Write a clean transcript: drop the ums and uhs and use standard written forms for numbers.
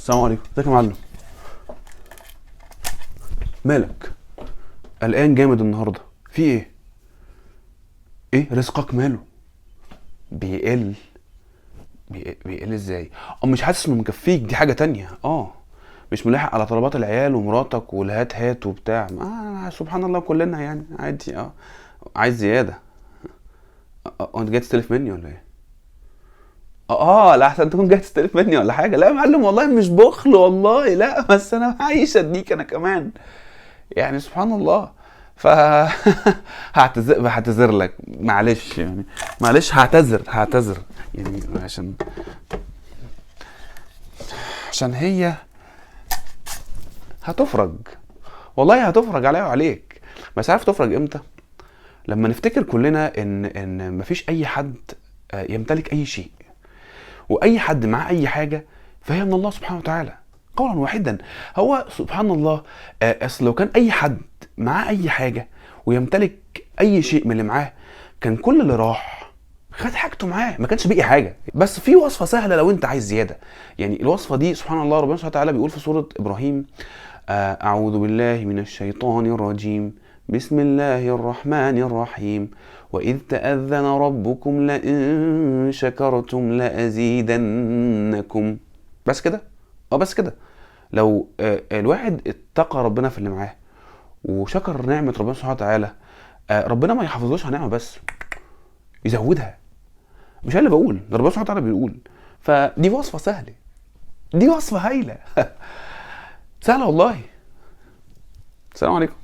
السلام عليكم. ازيك يا معلم؟ مالك قلقان جامد النهارده؟ في ايه؟ ايه رزقك ماله بيقل؟ بيقل ازاي؟ مش حاسس انه مكفيك؟ دي حاجه تانية. مش ملاحق على طلبات العيال ومراتك والهات هات وبتاع. سبحان الله، كلنا يعني عادي. عايز زياده. انت جاي تستلف مني ولا ايه؟ لا احسن تكون جاي تستلف مني ولا حاجه. لا يا معلم والله مش بخل والله، لا بس انا عايش اديك انا كمان. يعني سبحان الله. ف هعتذر لك، معلش يعني. معلش، هعتذر يعني عشان هي هتفرج. والله هتفرج عليا وعليك. بس عارف تفرج امتى؟ لما نفتكر كلنا ان مفيش اي حد يمتلك اي شيء، واي حد معاه اي حاجه فهي من الله سبحانه وتعالى قولا واحدا. هو سبحان الله. اصل لو كان اي حد معاه اي حاجه ويمتلك اي شيء من اللي معاه، كان كل اللي راح خد حاجته معاه، ما كانش بقي حاجه. بس في وصفه سهله لو انت عايز زياده. يعني الوصفه دي سبحان الله ربنا سبحانه وتعالى بيقول في سوره ابراهيم: اعوذ بالله من الشيطان الرجيم، بسم الله الرحمن الرحيم، وإذ تأذن ربكم لئن شكرتم لأزيدنكم. بس كده. بس كده. لو الواحد اتقى ربنا في اللي معاه وشكر نعمة ربنا سبحانه وتعالى، ربنا ما يحافظوش على نعمة بس يزودها. مش انا اللي بقول، ده ربنا سبحانه وتعالى بيقول. فدي وصفة سهلة، دي وصفة هايلة. سهلة والله. السلام عليكم.